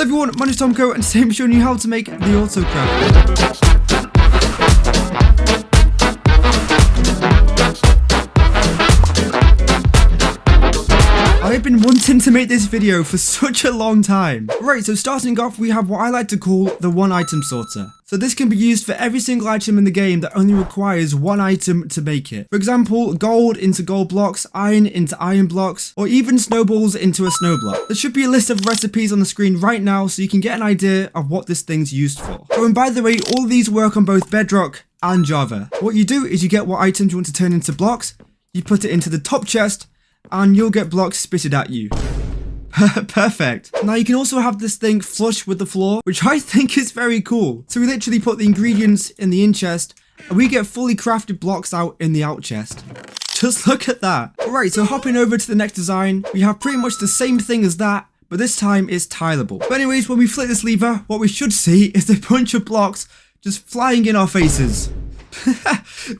Hello everyone, my name is Tomco and today I'm showing you how to make the auto crafter. I've been wanting to make this video for such a long time. Right, so starting off we have what I like to call the one item sorter. So this can be used for every single item in the game that only requires one item to make it. For example, gold into gold blocks, iron into iron blocks, or even snowballs into a snow block. There should be a list of recipes on the screen right now so you can get an idea of what this thing's used for. Oh, and by the way, all of these work on both Bedrock and Java. What you do is you get what items you want to turn into blocks, you put it into the top chest, and you'll get blocks spitted at you. Perfect. Now you can also have this thing flush with the floor, which I think is very cool. So we literally put the ingredients in the in chest, and we get fully crafted blocks out in the out chest. Just look at that. Alright, so hopping over to the next design, we have pretty much the same thing as that, but this time it's tileable. But anyways, when we flick this lever, what we should see is a bunch of blocks just flying in our faces.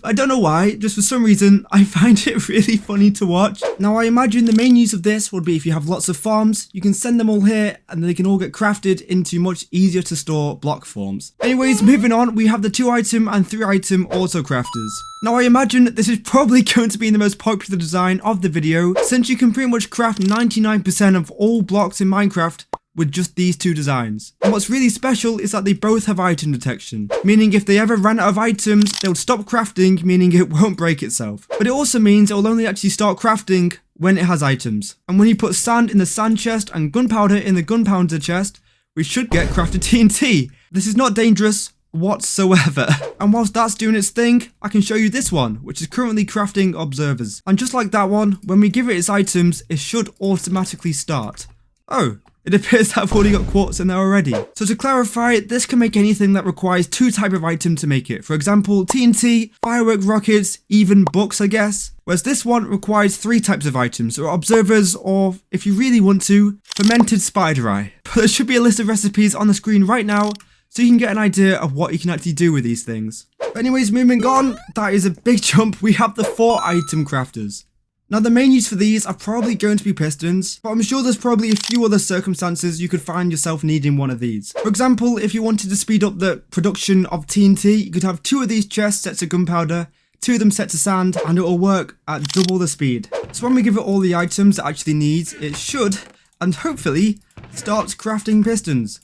I don't know why, just for some reason I find it really funny to watch. Now I imagine the main use of this would be if you have lots of farms, you can send them all here and they can all get crafted into much easier to store block forms. Anyways, moving on, we have the 2 item and 3 item auto crafters. Now I imagine this is probably going to be the most popular design of the video, since you can pretty much craft 99% of all blocks in Minecraft with just these 2 designs. And what's really special is that they both have item detection, meaning if they ever ran out of items, they'll stop crafting, meaning it won't break itself. But it also means it will only actually start crafting when it has items. And when you put sand in the sand chest and gunpowder in the gunpowder chest, we should get crafted TNT. This is not dangerous whatsoever. And whilst that's doing its thing, I can show you this one, which is currently crafting observers. And just like that one, when we give it its items, it should automatically start. Oh. It appears that I've already got quartz in there already. So to clarify, this can make anything that requires 2 types of item to make it. For example, TNT, firework rockets, even books I guess. Whereas this one requires 3 types of items, or observers, or if you really want to, fermented spider eye. But there should be a list of recipes on the screen right now, so you can get an idea of what you can actually do with these things. But anyways, moving on, that is a big jump. We have the 4 item crafters. Now the main use for these are probably going to be pistons, but I'm sure there's probably a few other circumstances you could find yourself needing one of these. For example, if you wanted to speed up the production of TNT, you could have 2 of these chests set to gunpowder, 2 of them set to sand, and it will work at double the speed. So when we give it all the items it actually needs, it should, and hopefully, start crafting pistons.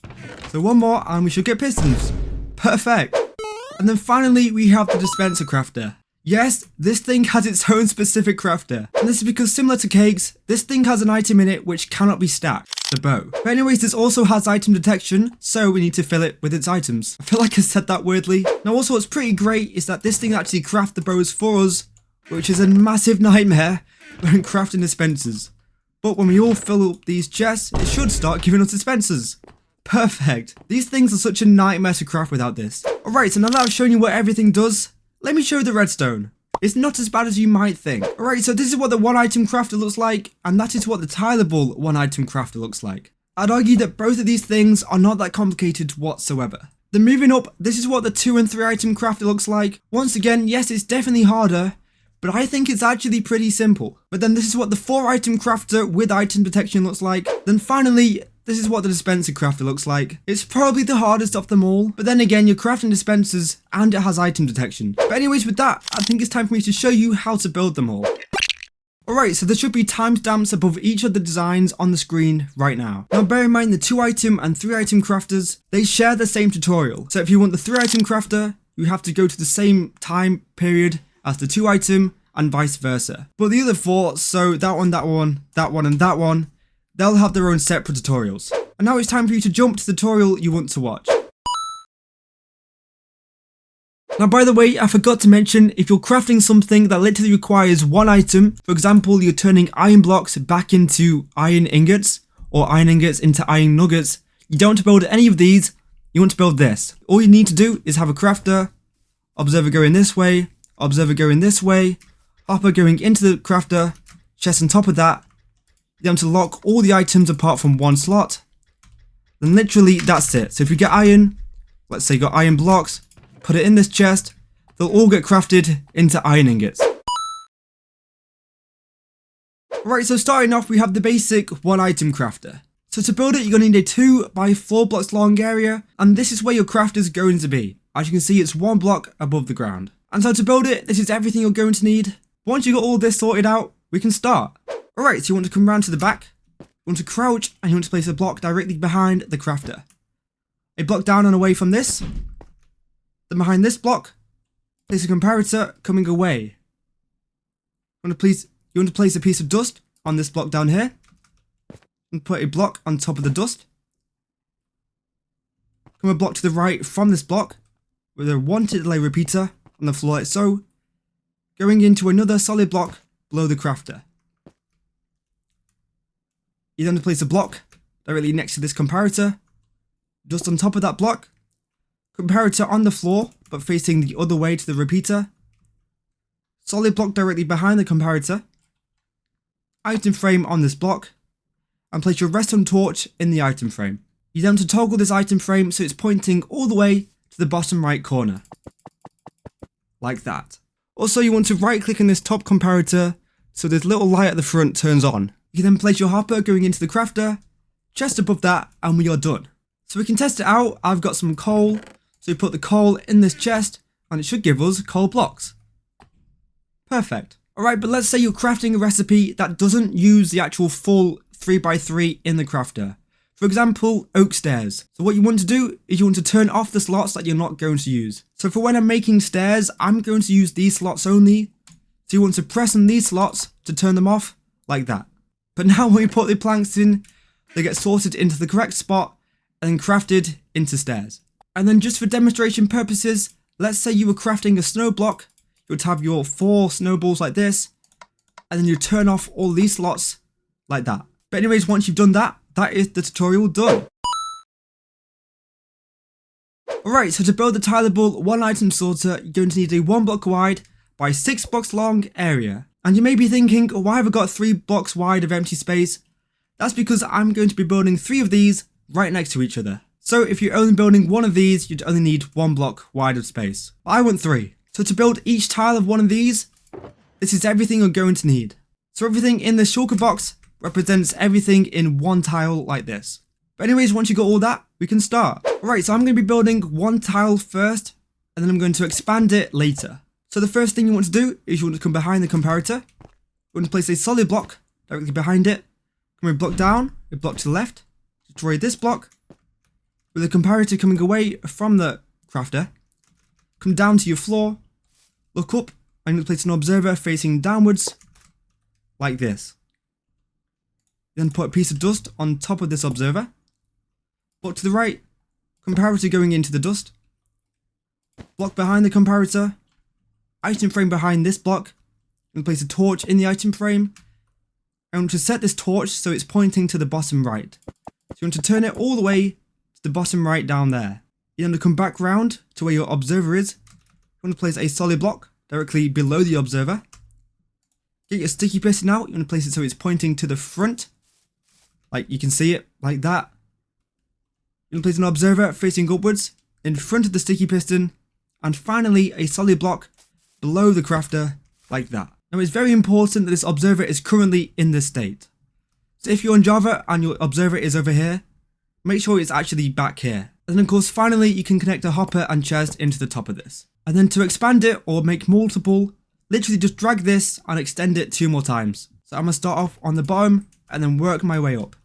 So 1 more and we should get pistons. Perfect. And then finally we have the Dispenser Crafter. Yes, this thing has its own specific crafter, and this is because similar to cakes, this thing has an item in it which cannot be stacked, the bow. But anyways, this also has item detection, so we need to fill it with its items. I feel like I said that weirdly. Now also what's pretty great is that this thing actually crafts the bows for us, which is a massive nightmare when crafting dispensers. But when we all fill up these chests, it should start giving us dispensers. Perfect. These things are such a nightmare to craft without this. Alright, so now that I've shown you what everything does, let me show you the redstone. It's not as bad as you might think. Alright, so this is what the 1 item crafter looks like, and that is what the tileable 1 item crafter looks like. I'd argue that both of these things are not that complicated whatsoever. Then moving up, this is what the 2 and 3 item crafter looks like. Once again, yes, it's definitely harder, but I think it's actually pretty simple. But then this is what the 4 item crafter with item detection looks like. Then finally, this is what the Dispenser Crafter looks like. It's probably the hardest of them all, but then again, you're crafting dispensers and it has item detection. But anyways, with that, I think it's time for me to show you how to build them all. Alright, so there should be timestamps above each of the designs on the screen right now. Now bear in mind the 2 item and 3 item crafters, they share the same tutorial. So if you want the 3 item crafter, you have to go to the same time period as the 2 item and vice versa. But the other 4, so that one, and that one, they'll have their own separate tutorials. And now it's time for you to jump to the tutorial you want to watch. Now by the way, I forgot to mention, if you're crafting something that literally requires 1 item, for example you're turning iron blocks back into iron ingots, or iron ingots into iron nuggets, you don't want to build any of these, you want to build this. All you need to do is have a crafter, observer going this way, observer going this way, hopper going into the crafter, chest on top of that. You want to lock all the items apart from 1 slot. Then literally that's it. So if you get iron, let's say you got iron blocks, put it in this chest, they'll all get crafted into iron ingots. Right, so starting off we have the basic 1 item crafter. So to build it, you're going to need a 2 by 4 blocks long area, and this is where your craft is going to be. As you can see, it's 1 block above the ground. And so to build it, this is everything you're going to need. Once you got all this sorted out, we can start. Alright, so you want to come around to the back, you want to crouch, and you want to place a block directly behind the crafter. A block down and away from this. Then behind this block, place a comparator coming away. You want to place a piece of dust on this block down here. And put a block on top of the dust. Come a block to the right from this block with a 1 tick delay repeater on the floor like so, going into another solid block below the crafter. You then place a block directly next to this comparator, dust on top of that block, comparator on the floor but facing the other way to the repeater, solid block directly behind the comparator, item frame on this block, and place your redstone torch in the item frame. You then want to toggle this item frame so it's pointing all the way to the bottom right corner. Like that. Also, you want to right click on this top comparator so this little light at the front turns on. You can then place your hopper going into the crafter, chest above that, and we are done. So we can test it out. I've got some coal, so we put the coal in this chest and it should give us coal blocks. Perfect. Alright, but let's say you're crafting a recipe that doesn't use the actual full 3x3 in the crafter. For example, oak stairs. So what you want to do is you want to turn off the slots that you're not going to use. So for when I'm making stairs, I'm going to use these slots only. So you want to press on these slots to turn them off, like that. But now when we put the planks in, they get sorted into the correct spot and then crafted into stairs. And then just for demonstration purposes, let's say you were crafting a snow block. You would have your 4 snowballs like this, and then you turn off all these slots like that. But anyways, once you've done that, that is the tutorial done. Alright, so to build the tileable 1 item sorter, you're going to need a 1 block wide by 6 blocks long area. And you may be thinking, why have I got 3 blocks wide of empty space? That's because I'm going to be building 3 of these right next to each other. So if you're only building 1 of these, you'd only need 1 block wide of space. But I want 3. So to build each tile of 1 of these, this is everything you're going to need. So everything in this shulker box represents everything in 1 tile like this. But anyways, once you got all that, we can start. Alright, so I'm going to be building 1 tile first, and then I'm going to expand it later. So the first thing you want to do is you want to come behind the comparator. You want to place a solid block directly behind it. Come a block down, a block to the left. Destroy this block. With the comparator coming away from the crafter. Come down to your floor. Look up. I'm going to place an observer facing downwards. Like this. Then put a piece of dust on top of this observer. Block to the right. Comparator going into the dust. Block behind the comparator. Item frame behind this block. And place a torch in the item frame. I want to set this torch so it's pointing to the bottom right. So you want to turn it all the way to the bottom right down there. You want to come back round to where your observer is. You want to place a solid block directly below the observer. Get your sticky piston out. You want to place it so it's pointing to the front. Like you can see it, like that. You want to place an observer facing upwards in front of the sticky piston. And finally, a solid block below the crafter, like that. Now it's very important that this observer is currently in this state. So if you're on Java and your observer is over here, make sure it's actually back here. And then of course finally you can connect a hopper and chest into the top of this. And then to expand it or make multiple, literally just drag this and extend it 2 more times. So I'm going to start off on the bottom and then work my way up.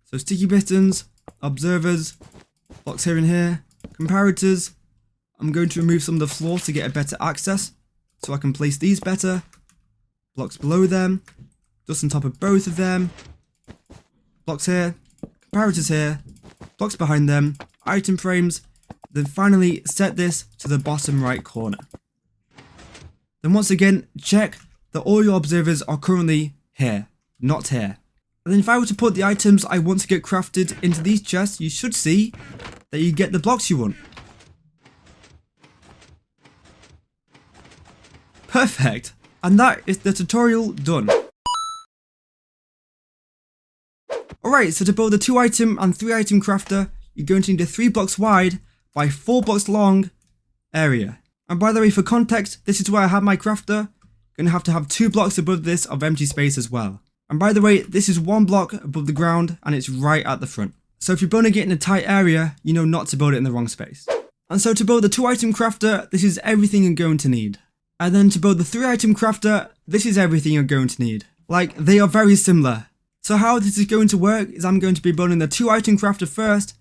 So sticky pistons, observers, blocks here and here, comparators. I'm going to remove some of the floor to get a better access so I can place these better. Blocks below them, dust on top of both of them, blocks here, comparators here, blocks behind them, item frames, then finally set this to the bottom right corner. Then once again, check that all your observers are currently here, not here. And then if I were to put the items I want to get crafted into these chests, you should see that you get the blocks you want. Perfect. And that is the tutorial done. Alright, so to build a 2 item and 3 item crafter, you're going to need a 3 blocks wide by 4 blocks long area. And by the way, for context, this is where I have my crafter. Going to have 2 blocks above this of empty space as well. And by the way, this is 1 block above the ground and it's right at the front. So if you're building it in a tight area, you know not to build it in the wrong space. And so to build the 2-item crafter, this is everything you're going to need. And then to build the 3-item crafter, this is everything you're going to need. Like, they are very similar. So how this is going to work is I'm going to be building the 2-item crafter first,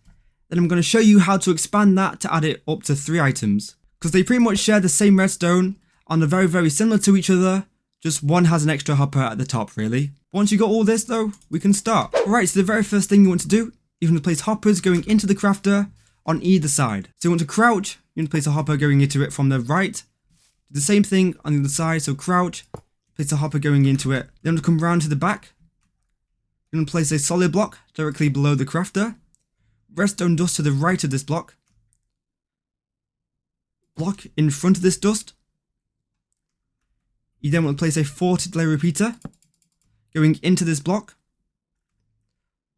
then I'm going to show you how to expand that to add it up to 3 items. Because they pretty much share the same redstone and are very, very similar to each other, just one has an extra hopper at the top really. Once you got all this though, we can start. Alright, so the very first thing you want to do, you want to place hoppers going into the crafter on either side. So you want to crouch, you want to place a hopper going into it from the right. Do the same thing on the other side, so crouch, place a hopper going into it. Then you want to come round to the back. You want to place a solid block directly below the crafter. Redstone dust to the right of this block. Block in front of this dust. You then want to place a 4 delay repeater going into this block.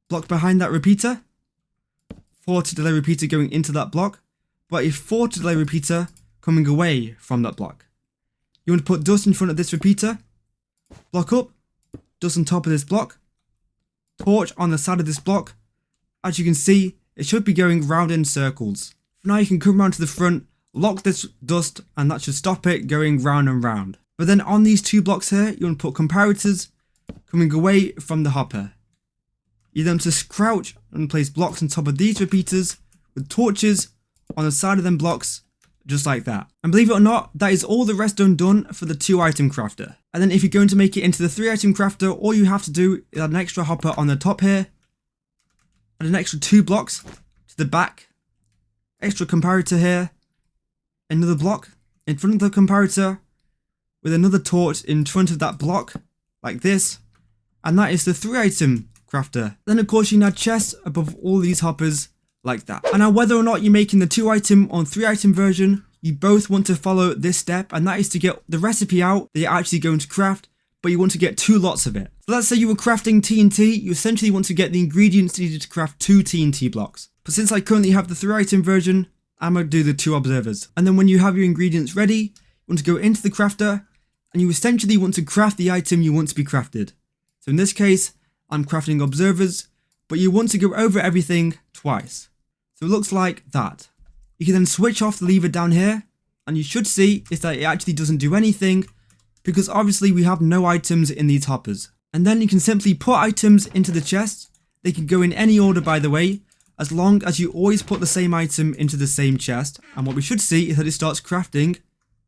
Block behind that repeater. 4 delay repeater going into that block, but a 4 delay repeater coming away from that block. You want to put dust in front of this repeater. Block up, dust on top of this block. Torch on the side of this block. As you can see, it should be going round in circles. For now you can come round to the front, lock this dust, and that should stop it going round and round. But then on these 2 blocks here, you want to put comparators coming away from the hopper. You then just crouch and place blocks on top of these repeaters with torches on the side of them blocks, just like that. And believe it or not, that is all the redstone done for the 2-item crafter. And then if you're going to make it into the 3-item crafter, all you have to do is add an extra hopper on the top here, and an extra 2 blocks to the back, extra comparator here, another block in front of the comparator with another torch in front of that block, like this, and that is the 3-item crafter. Then of course you can add chests above all these hoppers like that. And now whether or not you're making the 2-item or 3-item version, you both want to follow this step, and that is to get the recipe out that you're actually going to craft, but you want to get 2 lots of it. So let's say you were crafting TNT, you essentially want to get the ingredients needed to craft 2 TNT blocks. But since I currently have the 3-item version, I'm going to do the 2 observers. And then when you have your ingredients ready, you want to go into the crafter, and you essentially want to craft the item you want to be crafted. So in this case, I'm crafting observers, but you want to go over everything twice. So it looks like that. You can then switch off the lever down here, and you should see is that it actually doesn't do anything, because obviously we have no items in these hoppers. And then you can simply put items into the chest. They can go in any order, by the way, as long as you always put the same item into the same chest. And what we should see is that it starts crafting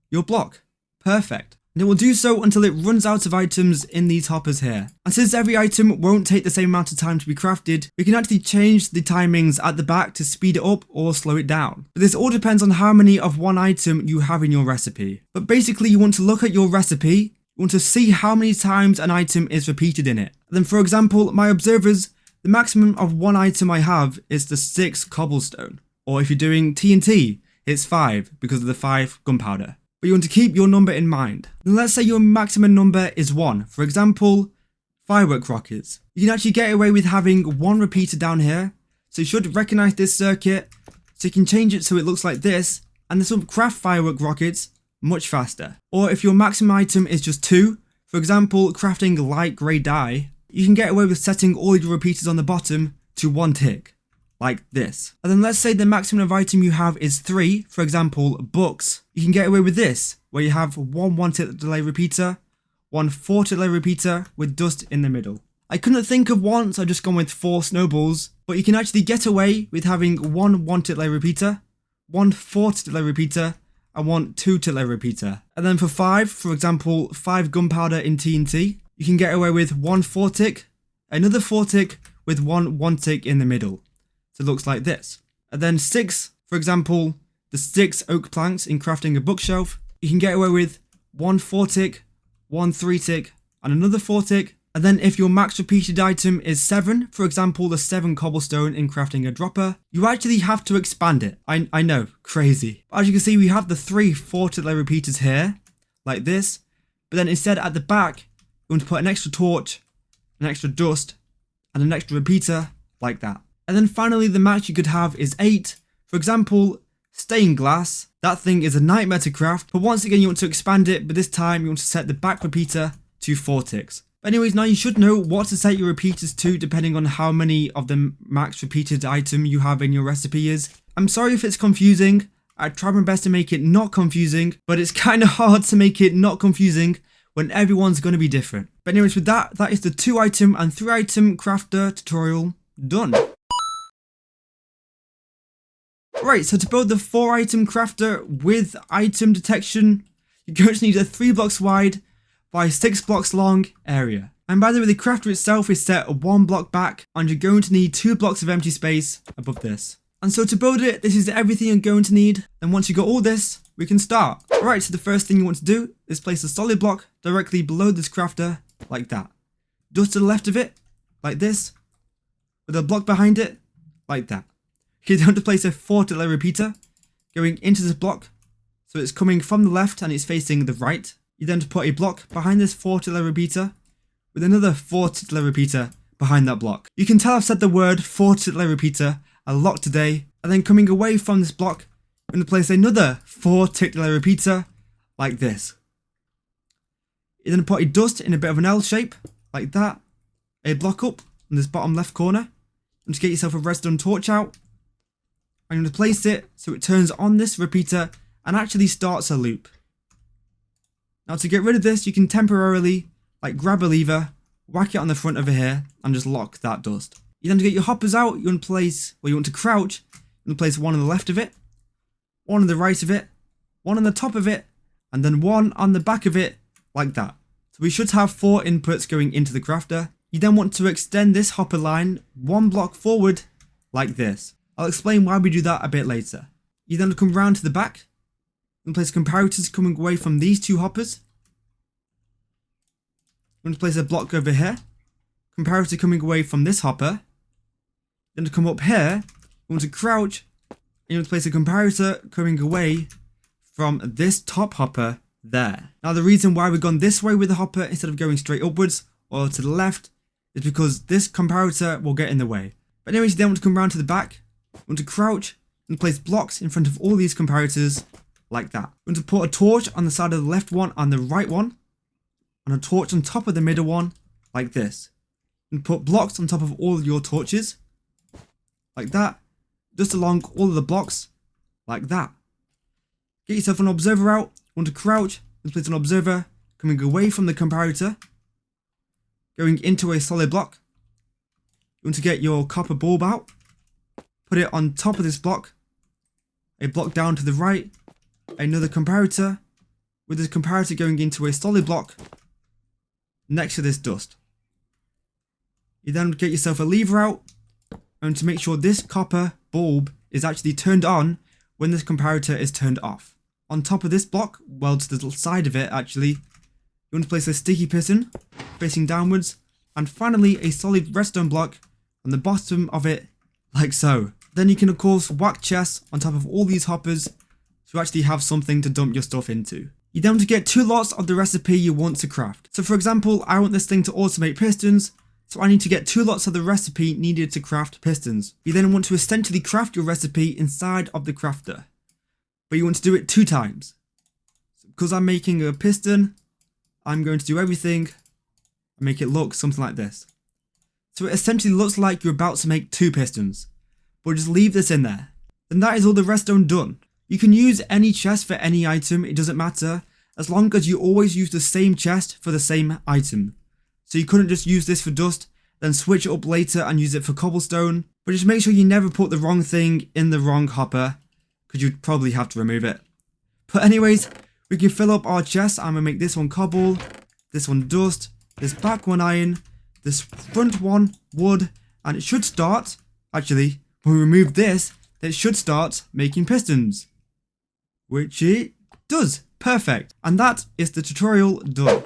your block. Perfect. And it will do so until it runs out of items in these hoppers here. And since every item won't take the same amount of time to be crafted, we can actually change the timings at the back to speed it up or slow it down. But this all depends on how many of one item you have in your recipe. But basically you want to look at your recipe, you want to see how many times an item is repeated in it. And then for example, my observers, the maximum of one item I have is the 6 cobblestone. Or if you're doing TNT, it's 5 because of the 5 gunpowder. But you want to keep your number in mind. Then let's say your maximum number is 1. For example, firework rockets. You can actually get away with having 1 repeater down here. So you should recognize this circuit. So you can change it so it looks like this. And this will craft firework rockets much faster. Or if your maximum item is just 2, for example, crafting light grey dye, you can get away with setting all your repeaters on the bottom to 1 tick. Like this. And then let's say the maximum of item you have is 3, for example, books. You can get away with this, where you have 1 tick delay repeater, 1 4 tick delay repeater with dust in the middle. I couldn't think of one, so I've just gone with 4 snowballs, but you can actually get away with having 1 tick delay repeater, 1 4 tick delay repeater, and 1 2 tick delay repeater. And then for 5, for example, 5 gunpowder in TNT, you can get away with 1 4 tick, another 4 tick with 1 tick in the middle. So it looks like this. And then 6, for example, the 6 oak planks in crafting a bookshelf, you can get away with 1 4 tick, 1 3 tick, and another 4 tick. And then if your max repeated item is 7, for example, the 7 cobblestone in crafting a dropper, you actually have to expand it. I know, crazy. But as you can see, we have the 3 4 tick delay repeaters here, like this. But then instead at the back, you want to put an extra torch, an extra dust, and an extra repeater, like that. And then finally, the max you could have is 8. For example, stained glass. That thing is a nightmare to craft, but once again you want to expand it, but this time you want to set the back repeater to 4 ticks. But anyways, now you should know what to set your repeaters to depending on how many of the max repeated item you have in your recipe is. I'm sorry if it's confusing. I tried my best to make it not confusing, but it's kind of hard to make it not confusing when everyone's going to be different. But anyways, with that, that is the 2 item and 3 item crafter tutorial done. Right, so to build the 4 item crafter with item detection, you're going to need a 3 blocks wide by 6 blocks long area. And by the way, the crafter itself is set 1 block back, and you're going to need 2 blocks of empty space above this. And so to build it, this is everything you're going to need. And once you got all this, we can start. Right, so the first thing you want to do is place a solid block directly below this crafter, like that. Just to the left of it, like this, with a block behind it, like that. You're going to place a 4 tile repeater going into this block, so it's coming from the left and it's facing the right. You then put a block behind this 4 tile repeater with another 4 tile repeater behind that block. You can tell I've said the word 4 tile repeater a lot today. And then coming away from this block, I'm going to place another 4 tile repeater like this. You then put a dust in a bit of an L shape like that. A block up in this bottom left corner. And to get yourself a redstone torch out, I'm going to place it so it turns on this repeater and actually starts a loop. Now to get rid of this, you can temporarily grab a lever, whack it on the front over here, and just lock that dust. You then to get your hoppers out, you want to place, well, you want to crouch, you want to place 1 on the left of it, 1 on the right of it, 1 on the top of it, and then 1 on the back of it, like that. So we should have 4 inputs going into the crafter. You then want to extend this hopper line 1 block forward, like this. I'll explain why we do that a bit later. You then come round to the back, and place comparators coming away from these 2 hoppers. I'm going to place a block over here, comparator coming away from this hopper. Then to come up here, you want to crouch, and you want to place a comparator coming away from this top hopper there. Now the reason why we've gone this way with the hopper instead of going straight upwards or to the left is because this comparator will get in the way. But anyways, you then want to come round to the back, you want to crouch and place blocks in front of all these comparators like that. You want to put a torch on the side of the left one and the right one, and a torch on top of the middle one like this. And put blocks on top of all of your torches, like that, just along all of the blocks, like that. Get yourself an observer out, you want to crouch, and place an observer coming away from the comparator, going into a solid block. You want to get your copper bulb out, put it on top of this block, a block down to the right, another comparator, with this comparator going into a solid block next to this dust. You then get yourself a lever out, and to make sure this copper bulb is actually turned on when this comparator is turned off. On top of this block, well to the side of it actually, you want to place a sticky piston facing downwards, and finally a solid redstone block on the bottom of it, like so. Then you can of course whack chests on top of all these hoppers to actually have something to dump your stuff into. You then want to get 2 lots of the recipe you want to craft. So for example, I want this thing to automate pistons, so I need to get 2 lots of the recipe needed to craft pistons. You then want to essentially craft your recipe inside of the crafter, but you want to do it 2 times. So because I'm making a piston, I'm going to do everything and make it look something like this. So it essentially looks like you're about to make 2 pistons, but just leave this in there. Then that is all the redstone done. You can use any chest for any item, it doesn't matter, as long as you always use the same chest for the same item. So you couldn't just use this for dust, then switch it up later and use it for cobblestone, but just make sure you never put the wrong thing in the wrong hopper, because you'd probably have to remove it. But anyways, we can fill up our chest. I'm going to make this one cobble, this one dust, this back one iron, this front one wood, and it should start, actually, when we remove this, it should start making pistons. Which it does. Perfect. And that is the tutorial done.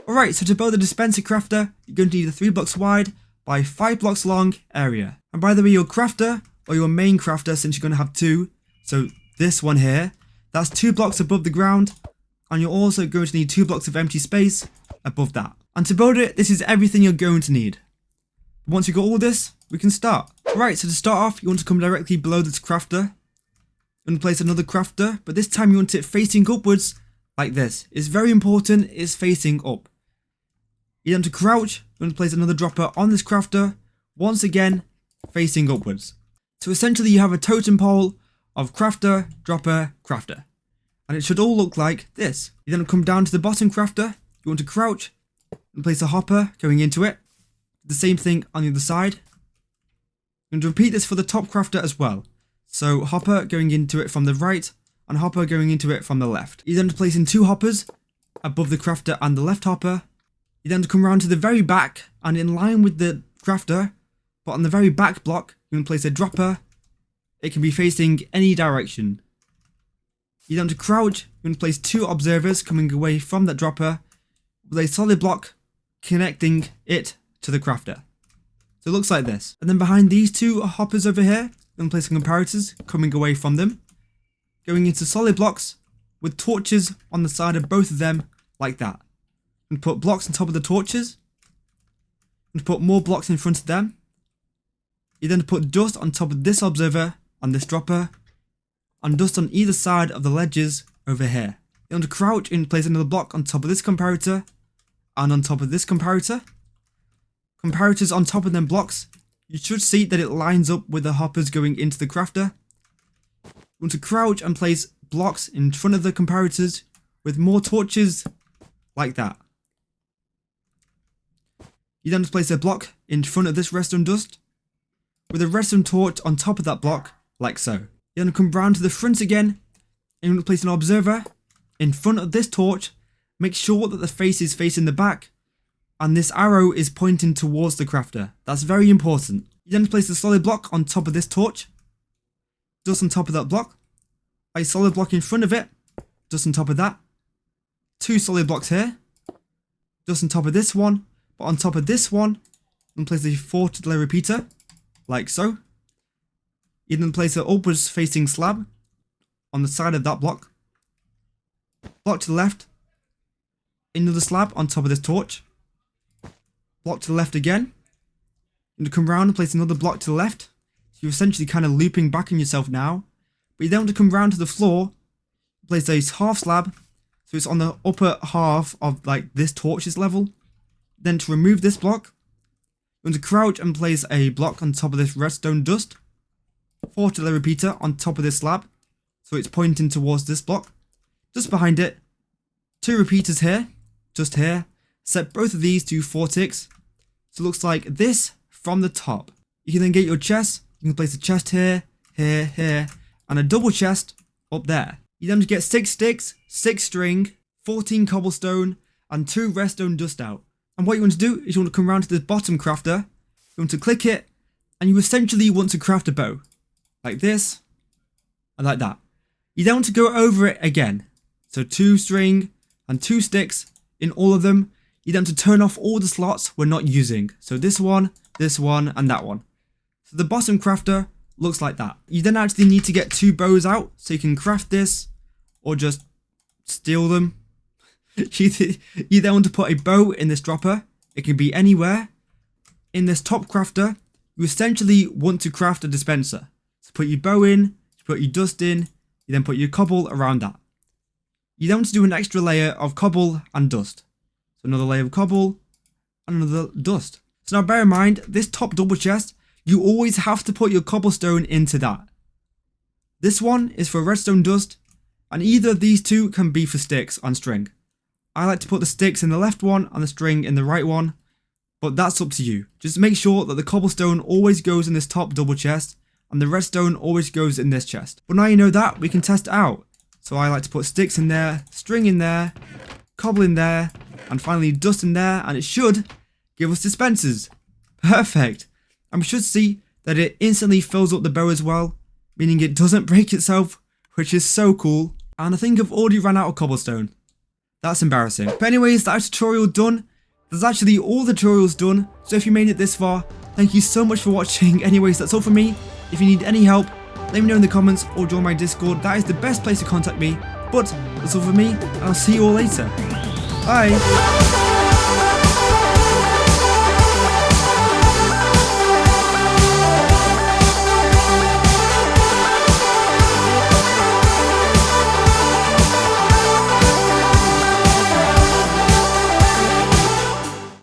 Alright, so to build the Dispenser Crafter, you're going to need a 3 blocks wide by 5 blocks long area. And by the way, your crafter, or your main crafter, since you're going to have 2, so this one here, that's 2 blocks above the ground, and you're also going to need 2 blocks of empty space above that. And to build it, this is everything you're going to need. Once you've got all this, we can start. Right, so to start off, you want to come directly below this crafter. You want to place another crafter, but this time you want it facing upwards like this. It's very important it's facing up. You then to crouch, you're going to place another dropper on this crafter, once again facing upwards. So essentially you have a totem pole of crafter, dropper, crafter. And it should all look like this. You then come down to the bottom crafter, you want to crouch and place a hopper going into it. The same thing on the other side. You're going to repeat this for the top crafter as well. So hopper going into it from the right and hopper going into it from the left. You then place in 2 hoppers above the crafter and the left hopper. You then come around to the very back and in line with the crafter, but on the very back block, you can place a dropper. It can be facing any direction. You then to crouch, you can place 2 observers coming away from that dropper with a solid block connecting it to the crafter. So it looks like this. And then behind these 2 hoppers over here, you can place some comparators coming away from them, going into solid blocks with torches on the side of both of them like that. And put blocks on top of the torches, and put more blocks in front of them. You then put dust on top of this observer and this dropper, and dust on either side of the ledges over here. You want to crouch and place another block on top of this comparator, and on top of this comparator. Comparators on top of them blocks, you should see that it lines up with the hoppers going into the crafter. You want to crouch and place blocks in front of the comparators with more torches like that. You then place a block in front of this redstone dust with a redstone torch on top of that block like so. You then come round to the front again and you want to place an observer in front of this torch. Make sure that the face is facing the back and this arrow is pointing towards the crafter. That's very important. You then place a solid block on top of this torch, dust on top of that block, a solid block in front of it, dust on top of that, 2 solid blocks here, dust on top of this one, but on top of this one, and place a 4 delay repeater, like so. You then place an upwards facing slab on the side of that block. Block to the left, another slab on top of this torch. Block to the left again. And come around and place another block to the left. So you're essentially kind of looping back on yourself now. But you then want to come round to the floor, place a half slab, so it's on the upper half of like this torch's level. Then to remove this block, you want to crouch and place a block on top of this redstone dust. 4 delay repeater on top of this slab, so it's pointing towards this block. Just behind it, 2 repeaters here, just here. Set both of these to 4 ticks. So it looks like this from the top. You can then get your chest. You can place a chest here, here, here, and a double chest up there. You then get 6 sticks, 6 string, 14 cobblestone, and 2 redstone dust out. And what you want to do is you want to come around to the bottom crafter. You want to click it, and you essentially want to craft a bow. Like this, and like that. You then want to go over it again. So 2 string and 2 sticks in all of them. You then want to turn off all the slots we're not using. So this one, and that one. So the bottom crafter looks like that. You then actually need to get 2 bows out so you can craft this or just steal them. You then want to put a bow in this dropper. It can be anywhere. In this top crafter, you essentially want to craft a dispenser. So put your bow in, you put your dust in, you then put your cobble around that. You then want to do an extra layer of cobble and dust. So another layer of cobble and another dust. So now bear in mind, this top double chest, you always have to put your cobblestone into that. This one is for redstone dust, and either of these 2 can be for sticks on string. I like to put the sticks in the left one and the string in the right one, but that's up to you. Just make sure that the cobblestone always goes in this top double chest, and the redstone always goes in this chest. But now you know that, we can test it out. So I like to put sticks in there, string in there, cobble in there, and finally dust in there, and it should give us dispensers. Perfect. And we should see that it instantly fills up the bow as well, meaning it doesn't break itself, which is so cool. And I think I've already ran out of cobblestone. That's embarrassing. But anyways, that tutorial done. There's actually all the tutorials done, so if you made it this far, thank you so much for watching. Anyways, that's all from me. If you need any help, let me know in the comments or join my Discord. That is the best place to contact me. But that's all from me, and I'll see you all later. Bye.